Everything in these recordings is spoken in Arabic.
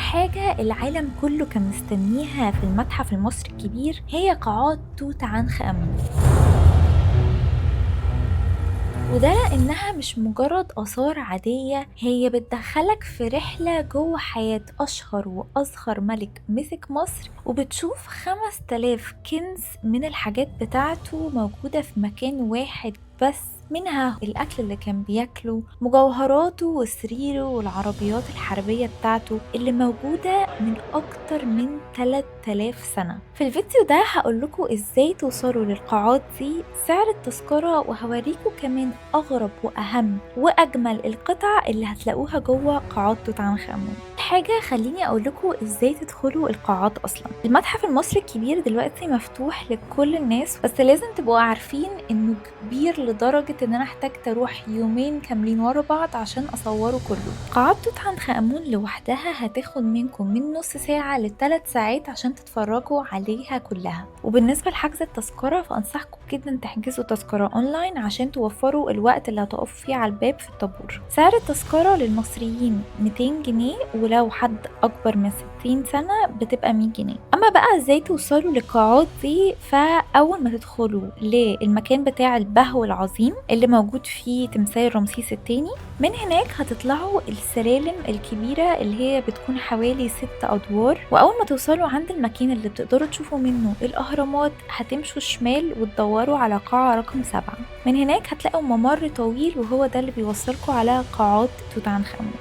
حاجة العالم كله كان مستنيها في المتحف المصري الكبير هي قاعات توت عنخ آمون. وده لأنها مش مجرد آثار عادية، هي بتدخلك في رحلة جوه حياة أشهر وأصغر ملك مسك مصر، وبتشوف 5000 كنز من الحاجات بتاعته موجودة في مكان واحد بس، منها الأكل اللي كان بياكله، مجوهراته وسريره والعربيات الحربية بتاعته اللي موجودة من أكتر من 3000 سنة. في الفيديو ده هقولكوا إزاي توصلوا للقاعات دي، سعر التذكرة، وهوريكوا كمان أغرب وأهم وأجمل القطع اللي هتلاقوها جوه قاعات توت عنخ آمون. حاجة خليني أقولكوا إزاي تدخلوا القاعات أصلا. المتحف المصري الكبير دلوقتي مفتوح لكل الناس، بس لازم تبقوا عارفين إنه كبير لدرجة إن أنا احتاجت أروح يومين كاملين ورا بعض عشان أصوره كله. قاعات توت عنخ آمون لوحدها هتاخد منكم من نص ساعة ل3 ساعات عشان تتفرجوا عليها كلها. وبالنسبة لحجز التذكرة فأنصحكم جدا تحجزوا تذكرة أونلاين عشان توفروا الوقت اللي هتقفوا فيه على الباب في الطابور. سعر التذكرة للمصريين 200 جنيه، ولو حد أكبر من 60 سنة بتبقى 100 جنيه. أما بقى إزاي توصلوا للقاعات دي، فأول ما تدخلوا للمكان بتاع البهو العظيم اللي موجود فيه تمثال رمسيس الثاني، من هناك هتطلعوا السلالم الكبيرة اللي هي بتكون حوالي 6 أدوار، وأول ما توصلوا عند المكان اللي بتقدروا تشوفوا منه الأهرامات هتمشوا شمال وتدوروا على قاعة رقم 7. من هناك هتلاقوا ممر طويل وهو ده اللي بيوصلكوا على قاعات توت عنخ آمون.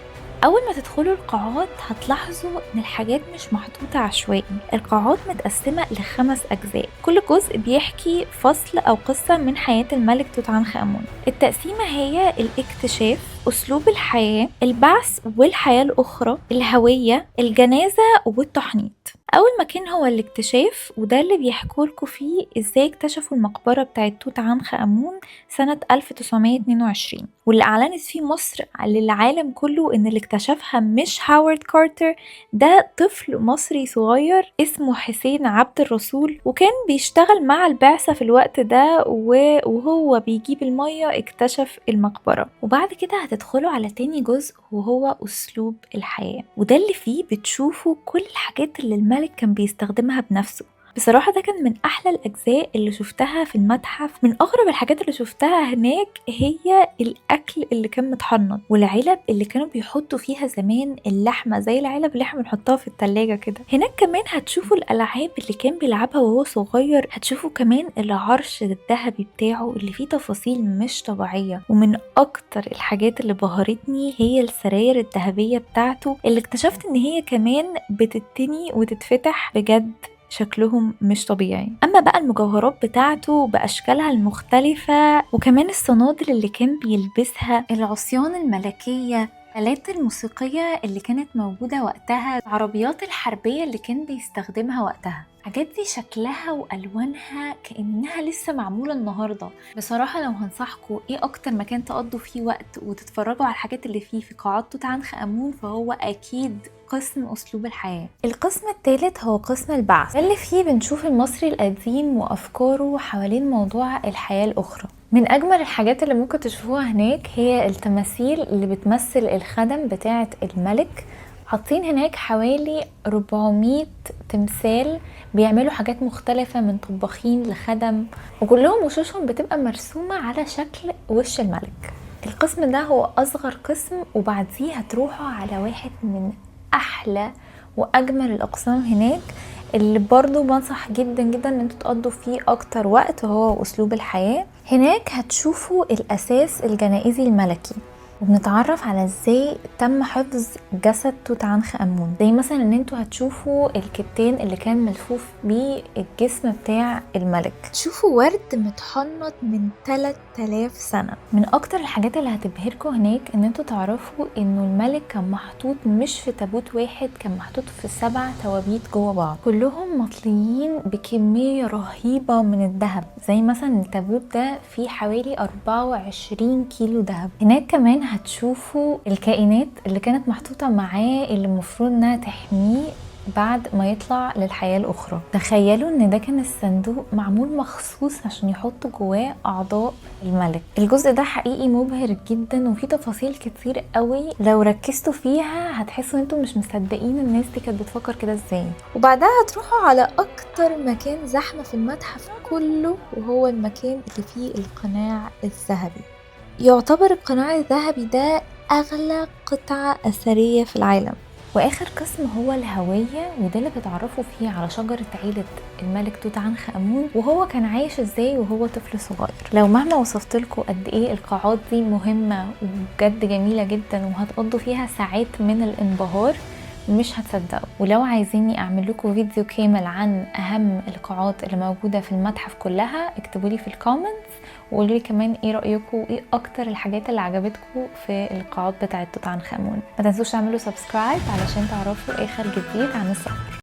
أول ما تدخلوا القاعات هتلاحظوا إن الحاجات مش محطوطة عشوائي، القاعات متقسمة ل5 أجزاء، كل جزء بيحكي فصل أو قصة من حياة الملك توت عنخ آمون. التقسيمة هي الاكتشاف، أسلوب الحياة، البعث والحياة الأخرى، الهوية، الجنازة والتحنيط. أول مكان هو الاكتشاف، وده اللي بيحكولكوا فيه إزاي اكتشفوا المقبرة بتاعت توت عنخ آمون سنة 1922، واللي أعلنت فيه مصر للعالم كله إن اللي اكتشفها مش هاورد كارتر، ده طفل مصري صغير اسمه حسين عبد الرسول، وكان بيشتغل مع البعثة في الوقت ده، وهو بيجيب المية اكتشف المقبرة. وبعد كده هتدخلوا على تاني جزء وهو أسلوب الحياة، وده اللي فيه بتشوفوا كل الحاجات اللي الملك كان بيستخدمها بنفسه. بصراحة ده كان من أحلى الأجزاء اللي شفتها في المتحف. من أغرب الحاجات اللي شفتها هناك هي الأكل اللي كان متحنط، والعلب اللي كانوا بيحطوا فيها زمان اللحمة، زي العلب اللي احنا بنحطها في التلاجة كده. هناك كمان هتشوفوا الألعاب اللي كان بيلعبها وهو صغير، هتشوفوا كمان العرش الذهبي بتاعه اللي فيه تفاصيل مش طبيعية. ومن أكتر الحاجات اللي بهرتني هي السراير الذهبية بتاعته اللي اكتشفت إن هي كمان بتتني وتتفتح بجد، شكلهم مش طبيعي. اما بقى المجوهرات بتاعته باشكالها المختلفة، وكمان الصنادل اللي كان بيلبسها، العصيان الملكية، الآلات الموسيقية اللي كانت موجودة وقتها، العربيات الحربية اللي كان بيستخدمها وقتها، الحاجات دي شكلها وألوانها كأنها لسه معمولة النهاردة. بصراحة لو هنصحكوا ايه أكتر مكان تقضوا فيه وقت وتتفرجوا على الحاجات اللي فيه في قاعات توت عنخ آمون، فهو أكيد قسم أسلوب الحياة. القسم الثالث هو قسم البعث، اللي فيه بنشوف المصري القديم وأفكاره حوالين موضوع الحياة الأخرى. من أجمل الحاجات اللي ممكن تشوفوها هناك هي التماثيل اللي بتمثل الخدم بتاعة الملك. حاطين هناك حوالي 400 تمثال بيعملوا حاجات مختلفة، من طباخين لخدم، وكلهم وشوشهم بتبقى مرسومة على شكل وش الملك. القسم ده هو أصغر قسم، وبعديه هتروحوا على واحد من أحلى وأجمل الأقسام هناك، اللي برضو بنصح جدا جدا ان انتوا تقضوا فيه اكتر وقت، وهو اسلوب الحياة. هناك هتشوفوا الاساس الجنائزي الملكي، وبنتعرف على ازاي تم حفظ جسد توت عنخ آمون، زي مثلا ان انتوا هتشوفوا الكتان اللي كان ملفوف بيه الجسم بتاع الملك، تشوفوا ورد متحنط من 3000 سنة. من اكتر الحاجات اللي هتبهركم هناك ان انتوا تعرفوا انه الملك كان محطوط مش في تابوت واحد، كان محطوط في 7 توابيت جوه بعض، كلهم مطليين بكمية رهيبة من الذهب. زي مثلا التابوت ده فيه حوالي 24 كيلو ذهب. هناك كمان هتشوفوا الكائنات اللي كانت محطوطة معاه اللي المفروض انها تحميه بعد ما يطلع للحياة الأخرى. تخيلوا ان ده كان الصندوق معمول مخصوص عشان يحطوا جواه أعضاء الملك. الجزء ده حقيقي مبهر جدا وفيه تفاصيل كتير قوي، لو ركزتوا فيها هتحسوا ان انتم مش مصدقين الناس دي كانت بتفكر كده ازاي. وبعدها هتروحوا على اكتر مكان زحمة في المتحف كله، وهو المكان اللي فيه القناع الذهبي. يعتبر القناع الذهبي ده أغلى قطعة أثرية في العالم. واخر قسم هو الهوية، وده اللي بتعرفوا فيه على شجرة عيلة الملك توت عنخ امون وهو كان عايش ازاي وهو طفل صغير. لو مهما وصفت لكم قد ايه القاعات دي مهمة وبجد جميلة جدا وهتقضوا فيها ساعات من الانبهار، مش هتصدقوا. ولو عايزيني اعمل لكم فيديو كامل عن اهم القاعات اللي موجودة في المتحف كلها، اكتبوا لي في الكومنتس وقولوا لي كمان ايه رايكم وايه اكتر الحاجات اللي عجبتكم في القاعات بتاعه توت عنخ امون. ما تنسوش تعملوا سبسكرايب علشان تعرفوا اخر جديد عن السفر.